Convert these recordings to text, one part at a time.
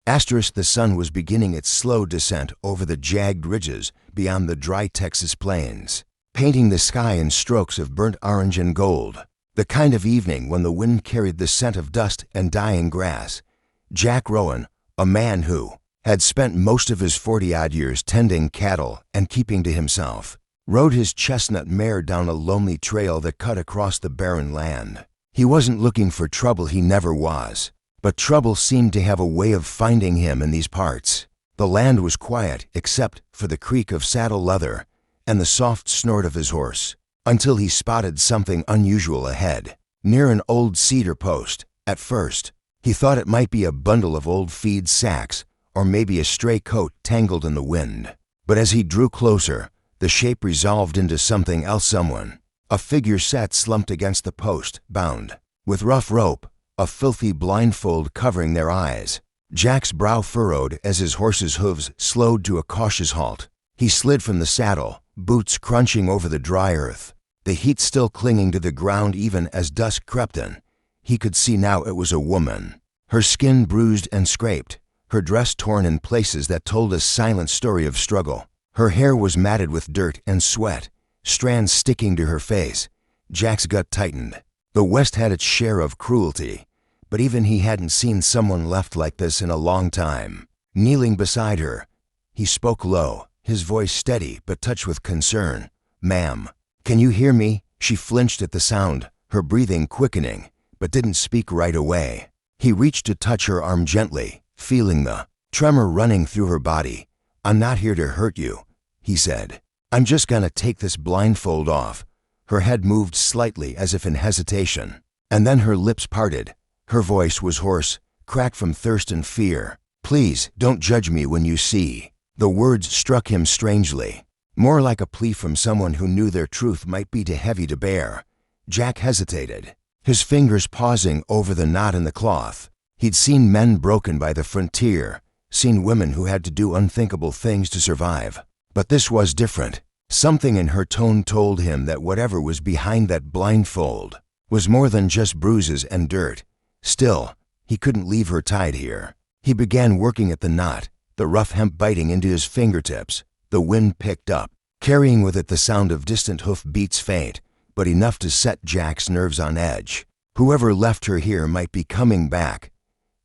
The sun was beginning its slow descent over the jagged ridges beyond the dry Texas plains, painting the sky in strokes of burnt orange and gold, the kind of evening when the wind carried the scent of dust and dying grass. Jack Rowan, a man who had spent most of his 40-odd years tending cattle and keeping to himself, rode his chestnut mare down a lonely trail that cut across the barren land. He wasn't looking for trouble, he never was, but trouble seemed to have a way of finding him in these parts. The land was quiet except for the creak of saddle leather and the soft snort of his horse, until he spotted something unusual ahead, near an old cedar post. At first, he thought it might be a bundle of old feed sacks or maybe a stray coat tangled in the wind. But as he drew closer, the shape resolved into something else. Someone. A figure sat slumped against the post, bound with rough rope, a filthy blindfold covering their eyes. Jack's brow furrowed as his horse's hooves slowed to a cautious halt. He slid from the saddle, boots crunching over the dry earth, the heat still clinging to the ground even as dusk crept in. He could see now it was a woman, her skin bruised and scraped, her dress torn in places that told a silent story of struggle. Her hair was matted with dirt and sweat, strands sticking to her face. Jack's gut tightened. The West had its share of cruelty, but even he hadn't seen someone left like this in a long time. Kneeling beside her, he spoke low, his voice steady but touched with concern. "Ma'am, can you hear me?" She flinched at the sound, her breathing quickening, but didn't speak right away. He reached to touch her arm gently, feeling the tremor running through her body. "I'm not here to hurt you," he said. "I'm just gonna take this blindfold off." Her head moved slightly as if in hesitation, and then her lips parted. Her voice was hoarse, cracked from thirst and fear. "Please, don't judge me when you see." The words struck him strangely, more like a plea from someone who knew their truth might be too heavy to bear. Jack hesitated, his fingers pausing over the knot in the cloth. He'd seen men broken by the frontier, seen women who had to do unthinkable things to survive. But this was different. Something in her tone told him that whatever was behind that blindfold was more than just bruises and dirt. Still, he couldn't leave her tied here. He began working at the knot, the rough hemp biting into his fingertips. The wind picked up, carrying with it the sound of distant hoof beats, faint, but enough to set Jack's nerves on edge. Whoever left her here might be coming back.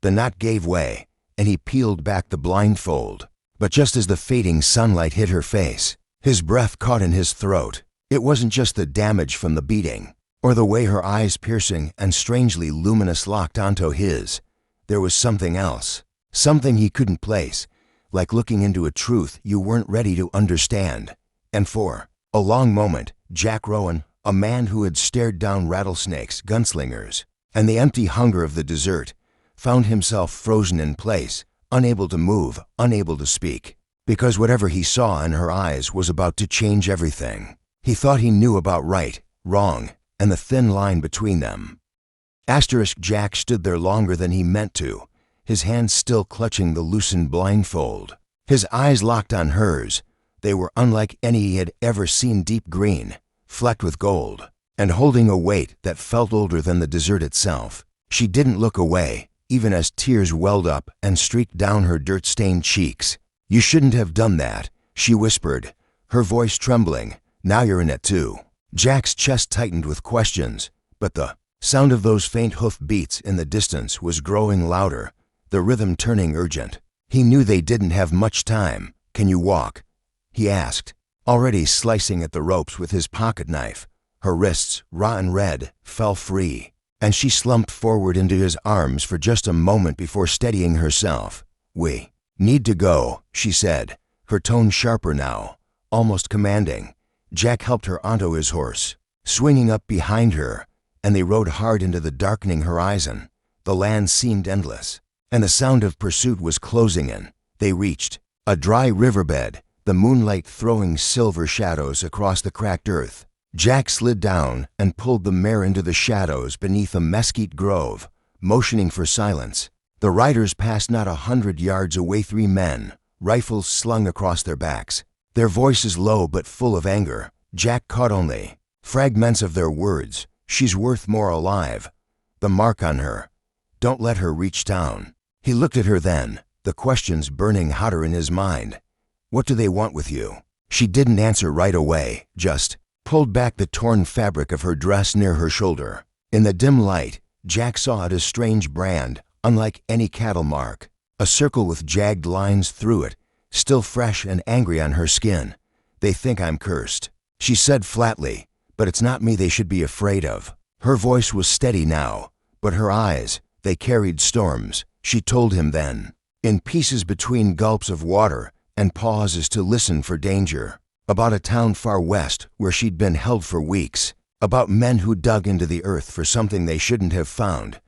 The knot gave way, and he peeled back the blindfold. But just as the fading sunlight hit her face, his breath caught in his throat. It wasn't just the damage from the beating, or the way her eyes, piercing and strangely luminous, locked onto his. There was something else, something he couldn't place, like looking into a truth you weren't ready to understand. And for a long moment, Jack Rowan, a man who had stared down rattlesnakes, gunslingers, and the empty hunger of the desert, found himself frozen in place, unable to move, unable to speak, because whatever he saw in her eyes was about to change everything. He thought he knew about right, wrong, and the thin line between them. Jack stood there longer than he meant to, his hands still clutching the loosened blindfold. His eyes locked on hers. They were unlike any he had ever seen, deep green, flecked with gold, and holding a weight that felt older than the desert itself. She didn't look away, even as tears welled up and streaked down her dirt-stained cheeks. "You shouldn't have done that," she whispered, her voice trembling. "Now you're in it too." Jack's chest tightened with questions, but the sound of those faint hoof beats in the distance was growing louder, the rhythm turning urgent. He knew they didn't have much time. "Can you walk?" he asked, already slicing at the ropes with his pocket knife. Her wrists, raw and red, fell free, and she slumped forward into his arms for just a moment before steadying herself. "We need to go," she said, her tone sharper now, almost commanding. Jack helped her onto his horse, swinging up behind her, and they rode hard into the darkening horizon. The land seemed endless, and the sound of pursuit was closing in. They reached a dry riverbed, the moonlight throwing silver shadows across the cracked earth. Jack slid down and pulled the mare into the shadows beneath a mesquite grove, motioning for silence. The riders passed not 100 yards away, 3 men, rifles slung across their backs, their voices low but full of anger. Jack caught only fragments of their words. "She's worth more alive. The mark on her. Don't let her reach town." He looked at her then, the questions burning hotter in his mind. What do they want with you? She didn't answer right away, just pulled back the torn fabric of her dress near her shoulder. In the dim light, Jack saw it a strange brand, unlike any cattle mark. A circle with jagged lines through it, still fresh and angry on her skin. They think I'm cursed, she said flatly, but it's not me they should be afraid of. Her voice was steady now, but her eyes, they carried storms, she told him then, in pieces between gulps of water and pauses to listen for danger. About a town far west where she'd been held for weeks. About men who dug into the earth for something they shouldn't have found.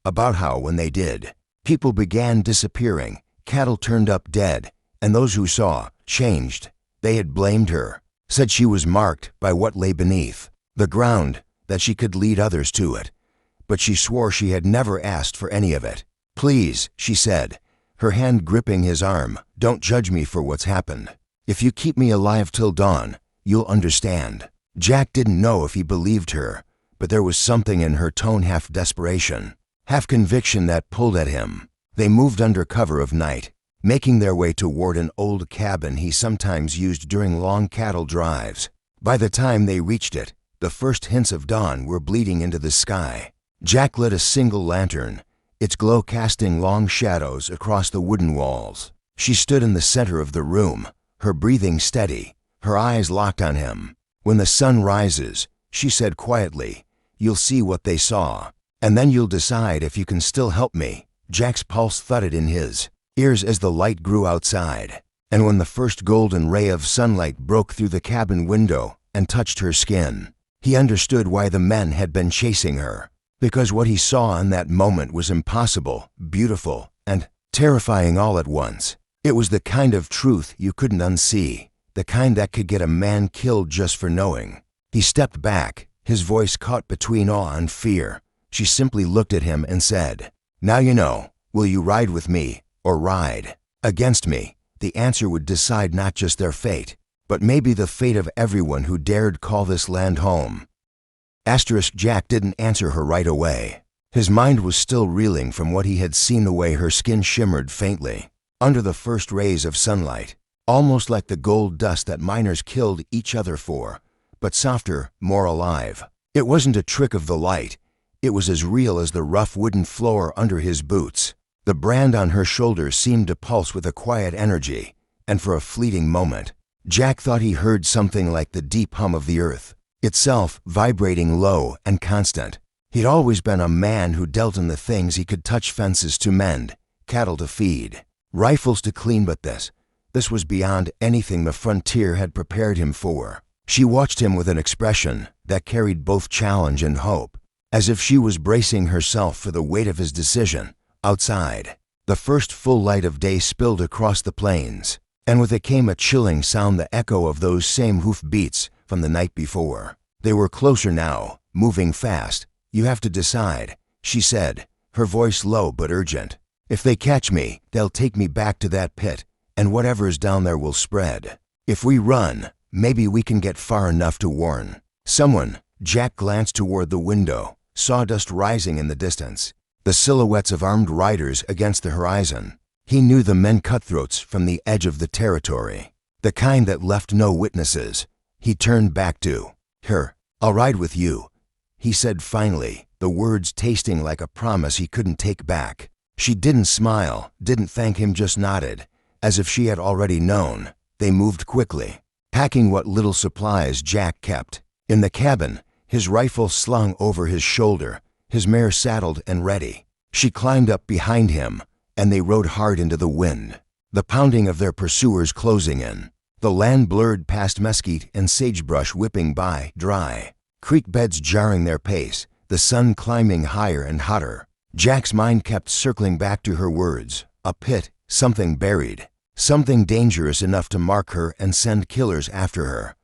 About how, when they did, people began disappearing, cattle turned up dead, and those who saw, changed. They had blamed her, said she was marked by what lay beneath the ground, that she could lead others to it. But she swore she had never asked for any of it. Please, she said, her hand gripping his arm, don't judge me for what's happened. If you keep me alive till dawn, you'll understand. Jack didn't know if he believed her, but there was something in her tone, half desperation, half conviction, that pulled at him. They moved under cover of night, making their way toward an old cabin he sometimes used during long cattle drives. By the time they reached it, the first hints of dawn were bleeding into the sky. Jack lit a single lantern, its glow casting long shadows across the wooden walls. She stood in the center of the room, her breathing steady, her eyes locked on him. When the sun rises, she said quietly, you'll see what they saw, and then you'll decide if you can still help me. Jack's pulse thudded in his ears as the light grew outside, and when the first golden ray of sunlight broke through the cabin window and touched her skin, he understood why the men had been chasing her. Because what he saw in that moment was impossible, beautiful, and terrifying all at once. It was the kind of truth you couldn't unsee, the kind that could get a man killed just for knowing. He stepped back, his voice caught between awe and fear. She simply looked at him and said, now you know, will you ride with me, or ride against me? The answer would decide not just their fate, but maybe the fate of everyone who dared call this land home. Jack didn't answer her right away. His mind was still reeling from what he had seen, the way her skin shimmered faintly under the first rays of sunlight, almost like the gold dust that miners killed each other for, but softer, more alive. It wasn't a trick of the light. It was as real as the rough wooden floor under his boots. The brand on her shoulder seemed to pulse with a quiet energy, and for a fleeting moment, Jack thought he heard something like the deep hum of the earth itself, vibrating low and constant. He'd always been a man who dealt in the things he could touch: fences to mend, cattle to feed, rifles to clean, but this was beyond anything the frontier had prepared him for. She watched him with an expression that carried both challenge and hope, as if she was bracing herself for the weight of his decision. Outside, the first full light of day spilled across the plains, and with it came a chilling sound, the echo of those same hoof beats from the night before. They were closer now, moving fast. You have to decide, she said, her voice low but urgent. If they catch me, they'll take me back to that pit, and whatever's down there will spread. If we run, maybe we can get far enough to warn someone. Jack glanced toward the window, sawdust rising in the distance, the silhouettes of armed riders against the horizon. He knew the men cutthroats from the edge of the territory, the kind that left no witnesses. He turned back to her. I'll ride with you, he said finally, the words tasting like a promise he couldn't take back. She didn't smile, didn't thank him, just nodded, as if she had already known. They moved quickly, packing what little supplies Jack kept. In the cabin, his rifle slung over his shoulder, his mare saddled and ready. She climbed up behind him, and they rode hard into the wind, the pounding of their pursuers closing in. The land blurred past mesquite and sagebrush whipping by, dry creek beds jarring their pace, the sun climbing higher and hotter. Jack's mind kept circling back to her words. A pit, something buried, something dangerous enough to mark her and send killers after her.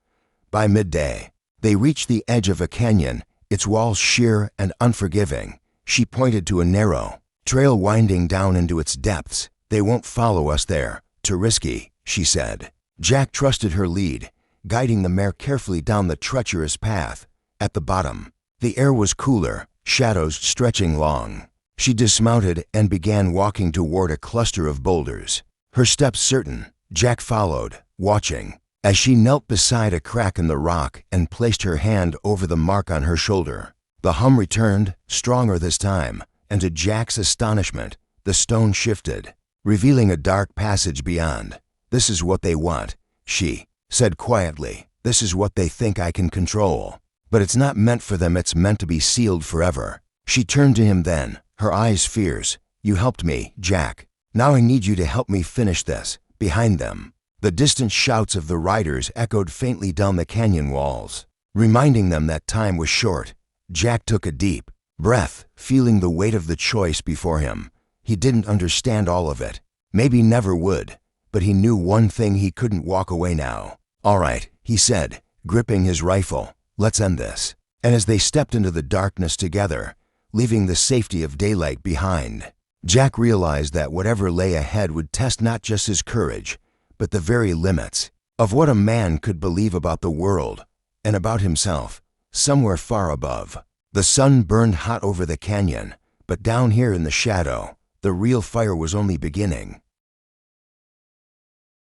By midday, they reached the edge of a canyon, its walls sheer and unforgiving. She pointed to a narrow trail winding down into its depths. They won't follow us there. Too risky, she said. Jack trusted her lead, guiding the mare carefully down the treacherous path. At the bottom, the air was cooler, shadows stretching long. She dismounted and began walking toward a cluster of boulders. Her steps certain, Jack followed, watching. As she knelt beside a crack in the rock and placed her hand over the mark on her shoulder, the hum returned, stronger this time, and to Jack's astonishment, the stone shifted, revealing a dark passage beyond. "This is what they want," she said quietly. "This is what they think I can control. But it's not meant for them, it's meant to be sealed forever." She turned to him then, her eyes fierce. "You helped me, Jack. Now I need you to help me finish this." Behind them, the distant shouts of the riders echoed faintly down the canyon walls, reminding them that time was short. Jack took a deep breath, feeling the weight of the choice before him. He didn't understand all of it, maybe never would, but he knew one thing: he couldn't walk away now. "All right," he said, gripping his rifle. "Let's end this." And as they stepped into the darkness together, leaving the safety of daylight behind, Jack realized that whatever lay ahead would test not just his courage, but the very limits of what a man could believe about the world and about himself. Somewhere far above, the sun burned hot over the canyon, but down here in the shadow, the real fire was only beginning.